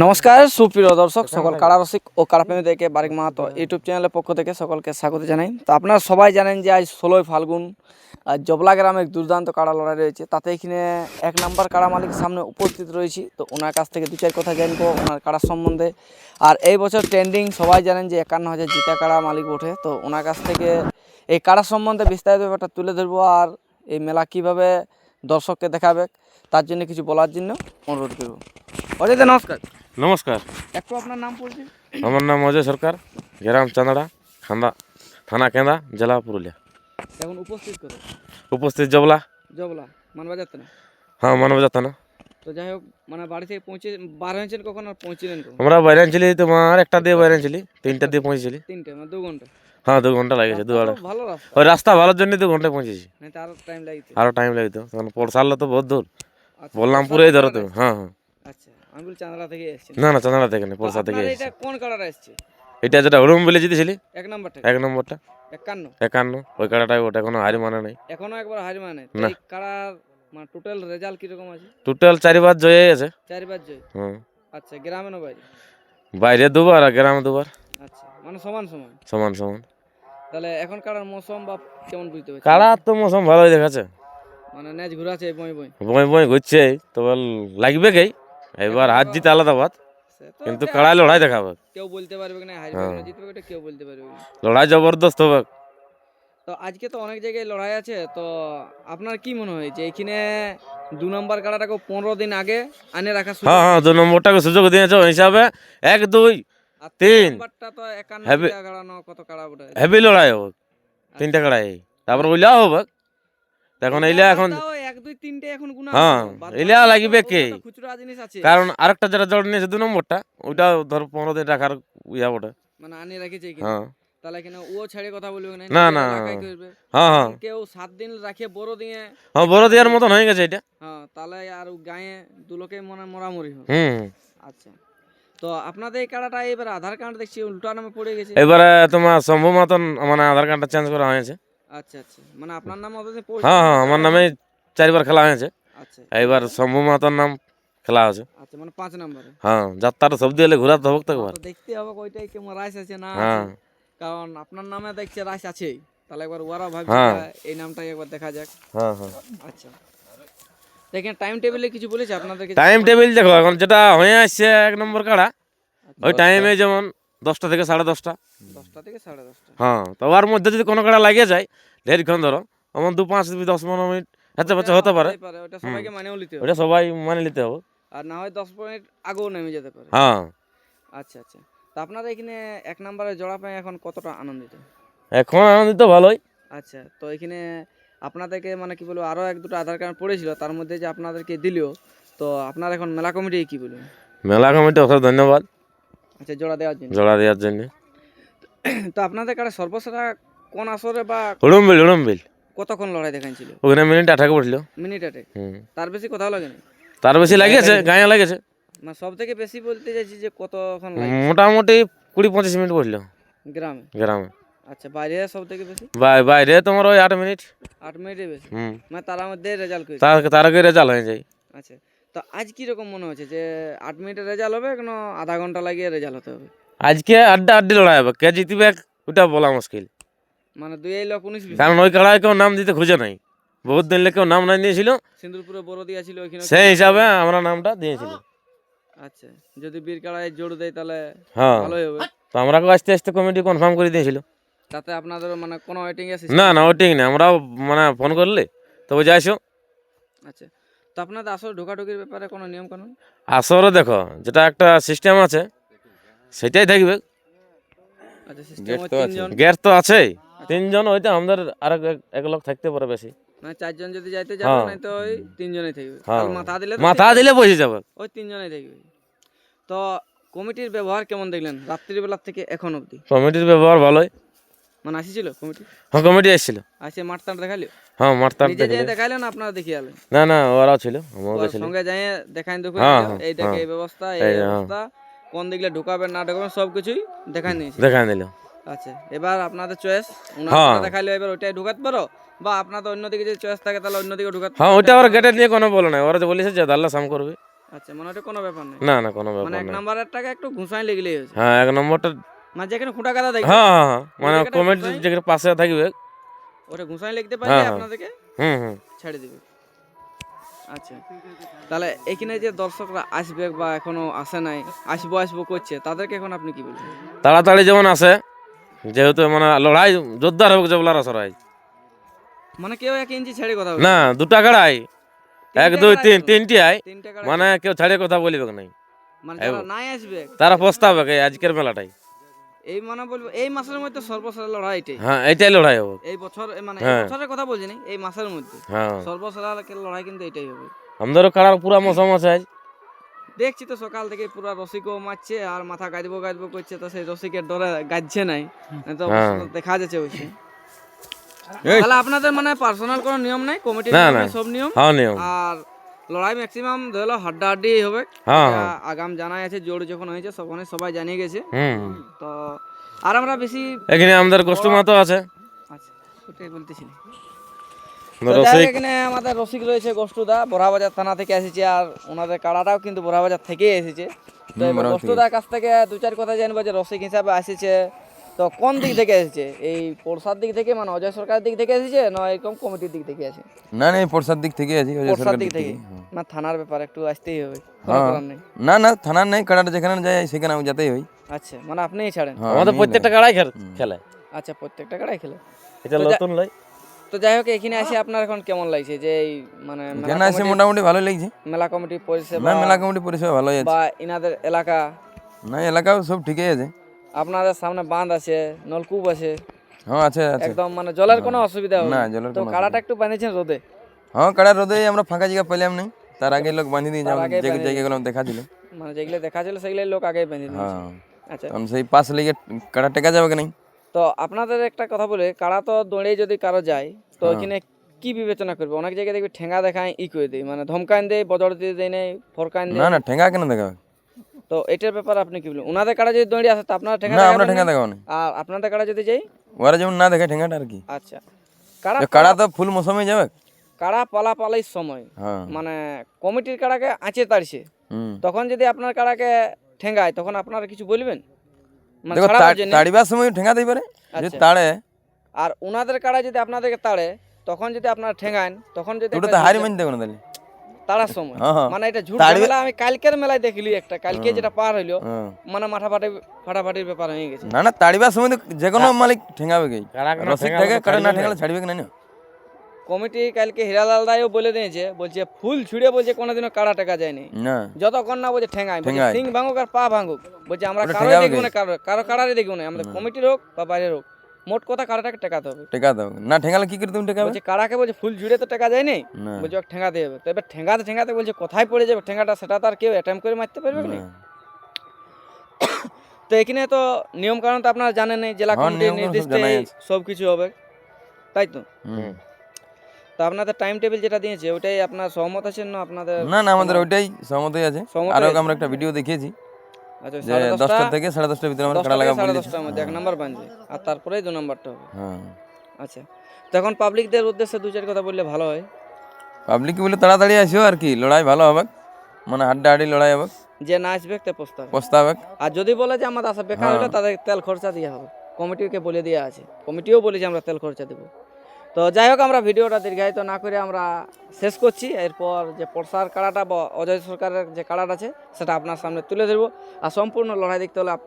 নমস্কার সুপ্রিয় দর্শক সকল কারারসিক ও কারাপ্রেমীদেরকে বারিক মাহাতো ইউটিউব চ্যানেলের পক্ষ থেকে সকলকে স্বাগত জানাই। তো আপনারা সবাই জানেন যে আজ 16ই ফাল্গুন জবলা গ্রামে এক দুর্দান্ত কাড়া লড়াই রয়েছে। তাতে এখানে এক নাম্বার কাড়া মালিকের সামনে উপস্থিত রয়েছি। তো ওনার কাছ থেকে দু চার কথা জানবো ওনার কাড়ার সম্বন্ধে। আর এই বছর ট্রেন্ডিং সবাই জানেন যে 51,000 জিতা কাড়া মালিক ওঠে। তো ওনার কাছ থেকে এই কাড়ার সম্বন্ধে বিস্তারিত ব্যাপারটা তুলে ধরবো, আর এই মেলা কীভাবে দর্শককে দেখাবে তার জন্য কিছু বলার জন্য অনুরোধ করবো। অজয় দা নমস্কার। নমস্কার, একটু আপনার নাম পরিচয়। আমার নাম অজয় সরকার, গ্রাম চাঁদড়া, থানা কেন্দা, জেলা পুরুলিয়া। এখন উপস্থিত করে উপস্থিত জবলা, মানবাজার থানা। হ্যাঁ মানবজাত থানা। তো যাই হোক, মানে বাড়ি থেকে পৌঁছে বার হয়েছেন কখন আর পৌঁছিলেন কখন? আমরা বাইরে আনছিলি তোমার 1টা দিয়ে বাইরে আনছিলি, 3টা দিয়ে পৌঁছেছিলি। 3টে মানে 2 ঘন্টা। হ্যাঁ 2 ঘন্টা লাগেছে, রাস্তা 2 তো ভালো রাস্তা, ওই রাস্তা ভালোর জন্য 2 ঘন্টায় পৌঁছেছি। মানে তার টাইম লাগতো। আরও টাইম লাগতো, তখন পড়সালে তো বহুত দূর, আচ্ছা, বললাম পরশা পুরোই ধরো থেকে তো। হ্যাঁ হ্যাঁ, আচ্ছা, আমি বলি চাঁদড়া থেকে এসেছেন। না না চাঁদড়া থেকে না, পড়সা থেকে আপনার এসেছি। এটা কোন কালার আসছে? এটা যেটা হলুম বলে জিতেছিলি, এক নাম্বারটা 1 নম্বরটা 51 51, ওই কাড়াটাই ওটা কোনো হারি মানে নাই। এখনো একবার হার মানে না। এই কালার মানে টোটাল রেজাল্ট কি রকম আছে? টোটাল 4বার জয় আছে। 4বার জয়। হুম, আচ্ছা, গ্রামে না বাইরে? বাইরে 2বার আর গ্রামে 2বার, আচ্ছা, মানে সমান সমান। সমান সমান। তাহলে এখন কালার মৌসুম বা কেমন বুঝতে পারছেন? কাড়ার তো মৌসুম ভালোই দেখাচ্ছে, মানে ন্যাচ ঘুরাছে বই বই। বই বই ঘুরছে, তবে লাগবে কি এবার হাত জিতে আলাদা বাত, সে তো কিন্তু এটা কাড়ায় লড়াই দেখাবে, কেউ বলতে পারবে না হারবে হ্যাঁ। না জিতবে, এটা কেউ বলতে পারবে না। লড়াই জবরদস্ত হবে। তো আজকে তো অনেক জায়গায় লড়াই আছে, তো আপনার কি মনে হয় যে এখানে 2 নম্বর কাড়াটাকে 15 দিন আগে আনে রাখা সুযোগ? হ্যাঁ হ্যাঁ, 2 নম্বরটাকে সুযোগ দিয়েছে ওই হিসাবে 1 2 আর 3 নম্বরটা তো 51 হেভি টাকা কাড়ানো কত কাড়া ওটা? হেভি লড়াই হবে, 3টা কাড়াই, তারপর ওইলাও হবে। এখন এইলা এখন 1 2 3টে এখন গুণা হ্যাঁ, আছে, বাদ এইলা বাকি লাগবে তো কে? ওটা তো খুচরা জিনিস আছে। কারণ আরেকটা যেটা জড় নিয়েছে 2 নম্বরটা, ওইটা ধর 15 দিন রাখার ইয়া ওটা। মানে আনে রেখেছে এখানে। হ্যাঁ তাহলে এখানে ও ছেড়ে কথা বলবে না, না নিজেরা না, রাখাই করবে। হ্যাঁ হ্যাঁ এখন কেউ 7 দিন রাখে বড় দিয়ে, হ্যাঁ, বড় দেওয়ার মতন হয়ে গেছে এটা। হ্যাঁ, তাহলে আর গায়ে দুলোকে মনে মরামরি হয়। হুম, আচ্ছা, তো আপনাদের এই কাড়াটা এবার আধার কার্ড দেখছি উল্টা নামে পড়ে গেছে। এবারে তোমার শম্ভু মতন মানে আধার কার্ডটা চেঞ্জ করা হয়েছে। আচ্ছা আচ্ছা, মানে আপনার নাম অতদিন পৌঁছে। হ্যাঁ হ্যাঁ, আমার নামে 4বার খেলা হয়েছে, আচ্ছা এইবার শম্ভু মাতার নাম খেলা আছে। আচ্ছা, মানে 5 নম্বরে। হ্যাঁ, যাত্রাটা সব দিয়ে ঘুরাতে হবে তো একবার। তো দেখতে হবে ওইটাই কেমন রাইস আছে না আছে। হ্যাঁ কারণ আপনার নামে দেখছে রাইস আছেই, তাহলে একবার ওরা ভাবছে হ্যাঁ। এই নামটাই একবার দেখা যাক। হ্যাঁ হ্যাঁ, আচ্ছা, দেখেন টাইম টেবিলে কিছু বলেছে আপনাদেরকে? টাইম টেবিল দেখো, এখন যেটা হয়ে আসছে 1 নম্বর কাড়া, ওই টাইমে যেমন 10টা থেকে 10:30। 10টা থেকে 10:30। হ্যাঁ, তো ওর মধ্যে যদি কোনো কাড়া লাগে যায় ঢেরক্ষণ ধরো, আমার 2 5 10 15 মিনিট হতে পারে। ওটা সবাইকে মানেও নিতে হবে, ওটা সবাই মানে নিতে হবে। আর না হয় 10 মিনিট আগেও নেমে যেতে পারে। হ্যাঁ, আচ্ছা আচ্ছা, তো আপনারা এখানে 1 নম্বরে জোড়া পায় এখন কতটা আনন্দিত? এখন আনন্দিত ভালোই। আচ্ছা, তো এখানে আপনাদেরকে মানে কি বলবো, আরও 1 2টা আধার কার্ড পড়েছিল, তার মধ্যে যে আপনাদেরকে দিলিও, তো আপনারা এখন মেলা কমিটি কি বলবেন? মেলা কমিটি অসংখ্য ধন্যবাদ আচ্ছা, জোড়া দেওয়ার জন্য। জোড়া দেওয়ার জন্য। তো আপনাদের কাছে সর্বশেষ কোন আসরে বা উড়ুমবিল কতক্ষণ লড়াই দেখাচ্ছিল? ওখানে মিনিট 8 পড়ছিল। মিনিট 8? হুম, তার বেশি কোথাও লাগে না? তার বেশি লাগিয়েছে, গায়ে লাগিয়েছে। মানে সব থেকে বেশি বলতে চাইছি যে কতক্ষণ লাগে মোটামুটি 20 25 মিনিট পড়লো গ্রামে? গ্রামে। আচ্ছা, বাইরে সব থেকে বেশি? বাইরে তোমার ওই 8 মিনিট। 8 মিনিটের বেশি? হুম, মানে তার মধ্যে রেজাল্ট করেছে? তার আগে রেজাল্ট হয়ে যায়। আচ্ছা, তো আজ কি রকম মনে হচ্ছে যে 8 মিনিটের রেজাল্ট হবে কোনো আধা ঘন্টা লাগিয়ে রেজাল্ট হতে হবে? আজকে আড্ডি লড়াই হবে, কে জিতবে ওটা বলা মুশকিল। মানে 2 লক্ষ 19 কারণ ওই খেলায় কেউ নাম দিতে খুঁজে নাই, বহুত দিন কেউ নাম নাই নিয়েছিল, সিন্দুরপুরে বড় দিয়া ছিল ওইখানে, সেই হিসাবে আমরা নামটা দিয়েছিল। আচ্ছা, যদি বীর কাড়ায় জোর দেয় তাহলে হ্যাঁ, ভালোই হবে। তো আমরা আস্তে আস্তে কমিটি কনফার্ম করে দিয়েছিল। তাতে আপনাদের মানে কোনো ওয়েটিং আছে? না না, ওটিং না, আমরাও মানে ফোন করলে তবে যাইছো। আচ্ছা, তো আপনাদের আসলে ঢোকাঢুকির ব্যাপারে কোনো নিয়ম কানুন? আসলে দেখো, যেটা একটা সিস্টেম আছে সেটাই থাকবে। আচ্ছা, সিস্টেম 3 জন? গেট তো আছেই, 3জন, ওইটা আমাদের আর এক লোক থাকতে পারে বেশি। মানে 4 জন যদি যাইতে যাবে না তো ওই 3 জনই থাকবে। হ্যাঁ, আর মাথা দিলে তো মাথা দিলে বসে যাবে, ওই 3 জনই থাকবে। তো কমিটির ব্যবহার কেমন দেখলেন রাত্রিবেলা থেকে এখন অবধি? কমিটির ব্যবহার ভালোই। মানে আসিছিল কমিটি? হ্যাঁ, কমিটি এসেছিল। আসে মাঠ টাট দেখাইলো? হ্যাঁ, মারতাম নিজে যেয়ে দেখাইলো না আপনারা দেখিয়ে আলেন? না না, ওরাও ছিল, আমরাও ওর গেছিলাম। সঙ্গে যাই দেখাই দেখো হ্যাঁ, এইটাকে হ্যাঁ, এই ব্যবস্থা এই এই ব্যবস্থা কোন দিকলে ঢুকাবেন না ঢুকাবেন সব কিছুই দেখাই নিয়েছে? দেখাই দিল। আচ্ছা, এবার আপনাদের চয়েস, হ্যাঁ। ওনারা দেখাইলো এবার ওইটাই ঢুকাতে পারো, বা আপনাদের অন্যদিকে যদি চয়েস থাকে তাহলে অন্যদিকে ঢুকাতে হ্যাঁ, ওইটা ওরা গেটে নিয়ে কোনো বলে নাই, ওরা যে বলেছে যে দাল্লা সাম করবে। আচ্ছা মানে ওটা কোনো ব্যাপার নেই, না না কোনো মানে ব্যাপার এক নেই। নাম্বারের টাকা একটু ঘুষাই লেগলেই হয়েছে, হ্যাঁ 1 নম্বরটা, মানে যেখানে খুঁটা কাদা দেখবে হ্যাঁ হ্যাঁ হ্যাঁ, মানে জায়গাটা কমিটি ঘুষাই? যেখানে পাশে থাকবে, ওটা ঘুষাই লিখতে পারলে হ্যাঁ, হ্যাঁ। আপনাদেরকে হুম। ছেড়ে দিবে। আচ্ছা তাহলে এখানে যে দর্শকরা আসবে বা এখনো আসে নাই, আসবো করছে, তাদেরকে এখন আপনি কি বলবেন? তাড়াতাড়ি যেমন আসে, যেহেতু মানে লড়াই জোরদার হবে জবলার সরাই। মানে কেউ 1 ইঞ্চি ছেড়ে কথা না বলবে 2টা কাড়াই, 1 তিনটে 2 কাড়াই 3 কেন? 3টি আয়, তিনটে কাড়াই মানে কেন? কেউ ছাড়িয়ে কথা বলিবে নাই। মানে যারা নাই আসবে তারা পস্তাবে কে আজকের মেলাটাই। এই মানে বলবো এই মাসের মধ্যে সর্বশেষ লড়াই এটাই, হ্যাঁ এইটাই লড়াই হবে। এই বছর মানে এই হ্যাঁ। বছরের কথা বলছি না, এই মাসের মধ্যে হ্যাঁ সর্বশেষ লড়াই কিন্তু এটাই হবে। আমাদেরও কাড়ার পুরা মৌসুম আছে আজ। দেখছি তো সকাল থেকে পুরো রসিকও মারছে আর মাথা গাজবো করছে, তো সেই রসিকের ডরে গাজছে নাই, তো হ্যাঁ। দেখা যাচ্ছে ওইসে। এই। তাহলে আপনাদের মানে পার্সোনাল কোনো নিয়ম নাই, কমিটির না, নিয়মে না। সব নিয়ম, হ্যাঁ নিয়ম। আর লড়াই ম্যাক্সিমাম ধরো হাড্ডাহাড্ডি হবে। হ্যাঁ, এটা হ্যাঁ। আগাম জানাই আছে, জোর যখন হয়েছে সবাই জানিয়ে গেছে। হুম। তো আর আমরা বেশি এখানে আমাদের কাস্টমার তো আছে। আচ্ছা ওটাই বলতেছি না। আমাদের তো যাই হোক, রসিক। এখানে আমাদের রসিক রয়েছে গষ্টুদা, বড়াবাজার থানা থেকে এসেছে, আর ওনাদের কাড়াটাও কিন্তু বড়াবাজার থেকেই এসেছে। তো এবার বড়াবাজার থেকে। গষ্টুদার কাছ থেকে 2-4 কথা জানবো যে রসিক হিসাবে এসেছে তো কোন দিক থেকে এসেছে, এই পড়সার দিক থেকে মানে অজয় সরকারের দিক থেকে এসেছে না এরকম কমিটির দিক থেকে আছে? না না এই পরসার দিক থেকে আছি, অজয় পড়সার সরকার দিক থেকে, হ্যাঁ। না থানার ব্যাপার একটু আসতেই হবে, কোনো হ্যাঁ। করার নেই। না না থানার নেই, কাড়াটা যেখানে যায় সেখানে আমি যেতেই হই। আচ্ছা মানে আপনিই ছাড়েন? হ্যাঁ, আমাদের আমিই প্রত্যেকটা যাই। কাড়াই খেলে। আচ্ছা প্রত্যেকটা কাড়াই খেলে। এটা তো যা- নতুন লয়। তো যাই হোক, এখানে এসে আপনার এখন কেমন লাগছে যে এই মানে এখানে এসে মোটামুটি ভালোই লাগছে। মেলা কমিটির পরিষেবা না মেলা কমিটি পরিষেবা ভালোই আছে। বা ইনাদের এলাকা, না এলাকাও সব ঠিকই আছে। আপনাদের সামনে বাঁধ আছে, নলকূপ আছে, হ্যাঁ আছে আছে। একদম মানে জলের কোনো অসুবিধা হবে না, না। জলের তো কোনো কাড়াটা একটু বানিয়েছেন রোদে? হ্যাঁ কাড়া রোদে আমরা ফাঁকা জায়গা পেলাম নাই, তার আগে লোক বাঁধি দিয়ে তার আগেই যে বাঁধিয়ে জায়গাগুলো দেখা দিল। মানে যেগুলো দেখা ছিল সেগুলো লোক আগেই বেঁধে দিয়েছে। হ্যাঁ আচ্ছা তখন সেই পাশ লেগে কাড়া টেকা যাবে কি নাই। তো আপনাদের একটা কথা বলে, কাড়া তো দৌড়ে যদি কারো যায় তো এখানে কি বিবেচনা করবে? অনেক জায়গায় দেখবি ঠেঙ্গা দেখায় করে দেয়, মানে ধমকাইন দেয়, বদর দিয়ে দেয় নেই, ফরকাইন দেয়। না না ঠেঙ্গা কেন দেখাবে? তো এটার ব্যাপারে আপনি কি বলবেন? ওনাদের কাড়া যদি দৌড়ে আসে তো আপনারা ঠেঙ্গা না আমরা দেখাবেন ঠেঙ্গা না? দেখাবো না, আর আপনাদের কাড়া যদি যাই? ওরা যেমন না দেখে ঠেঙ্গাটা আর কি। আচ্ছা কাড়া কাড়া তো ফুল মৌসুমে যাবে। কাড়া পালাপালির সময় হ্যাঁ মানে কমিটির কাড়াকে আঁচে তাড়ছে, হুম। তখন যদি আপনার কাড়াকে ঠেঙ্গায় তখন আপনারা কিছু বলবেন? মানে দেখো ছাড়াবার জন্যে? তাড়িবার সময় ঠেঙ্গা দিই পারে, যদি আচ্ছা। তাড়ে আর ওনাদের কাড়া যদি আপনাদেরকে তাড়ে তখন যদি আপনারা ঠেঙ্গান, তখন যদি ওটা একটা তো হারি ঝুট মানতে দেবো না তাহলে। তাড়ার সময় হ্যাঁ, হ্যাঁ। মানে এটা ঝুট তাড়িবে- ঝামেলা আমি কালকের মেলায় দেখলি একটা, কালকে যেটা পার হইলো হ্যাঁ। মানে ফাটাফাটির ব্যাপার হয়ে গেছে। না না তাড়িবার সময় তো যে কোনো মালিক ঠেঙ্গাবে কি, কাড়া না রসিক ঠেঙ্গালে থেকে তো কাড়া না ছাড়িবে ঠেঙ্গালে না। ছাড়বে কি না? কমিটি কালকে হীরালাল দাইও বলে দিয়েছে, বলছে ফুল ছুড়ে বলছে কোনোদিনও কাড়া টাকা যায়নি, না যতক্ষণ না বলছে ঠেঙ্গায়, বলছে ঠেঙ্গায়। সিং ভাঙুক আর পা ভাঙুক, বলছে আমরা ওটা কারোই ঠেঙ্গাবে দেখবো কে? না, কারো কাড়ারই দেখবো না, আমাদের কমিটির হোক বা বাইরের হোক, মোট কথা কাড়াটাকে টেকাতে হবে। টেকা দাও না, ঠেঙ্গালে কি করে তুমি টেকাবে? বলছে কাড়াকে বলছে ফুল ঝুড়ে তো টাকা যায়নি, না বলছে ওকে ঠেঙ্গাতে হবে। তো এবার ঠেঙ্গাতে বলছে কোথায় পড়ে যাবে ঠেঙ্গাটা, সেটা তো আর কেউ অ্যাটেম্প করে মারতে পারবে না। না। তো এখানে তো নিয়ম কারণ তো আপনারা জানেন, জেলা হ্যাঁ, কমিটির নিয়ম কানুন সব নির্দিষ্ট জানাই আছে। সব কিছু হবে, তাই তো? হুম। তো আপনাদের টাইম টেবিল যেটা দিয়েছে ওটাই আপনার সহমত আছেন না? আপনাদের না না আমাদের ওইটাই সহমতই আছে। সহমতই আরো আছে? আমরা একটা ভিডিও দেখিয়েছি আচ্ছা যে 10টা থেকে 10:30টার ভিতরে আমরা কাড়া লাগাবো বলেছি। 10টার মধ্যে 1 নাম্বার বানবে আর তারপরেই 2 নাম্বারটা হবে। হ্যাঁ আচ্ছা তো এখন পাবলিকদের উদ্দেশ্যে 2-4 কথা বললে ভালো হয়। পাবলিক বলে তাড়াতাড়ি আসিও আর কি, লড়াই ভালো হবে, মানে হাড্ডাহাড্ডি লড়াই হবে, যে না আসবে তে প্রস্তাব, পস্তা হবে। আর যদি বলে যে আমাদের আশা বেকার হলো তাদের তেল খরচা দেওয়া হবে, কমিটিকে বলে দেওয়া আছে, কমিটিও বলেছে আমরা তেল খরচা দেবো। তো যাই হোক, আমরা ভিডিওটা দীর্ঘায়িত না করে আমরা শেষ করছি। এরপর যে পরসার কাড়াটা বা অজয় সরকারের যে কাড়াটা আছে সেটা আপনার সামনে তুলে ধরবো, আর সম্পূর্ণ লড়াই দেখতে হলে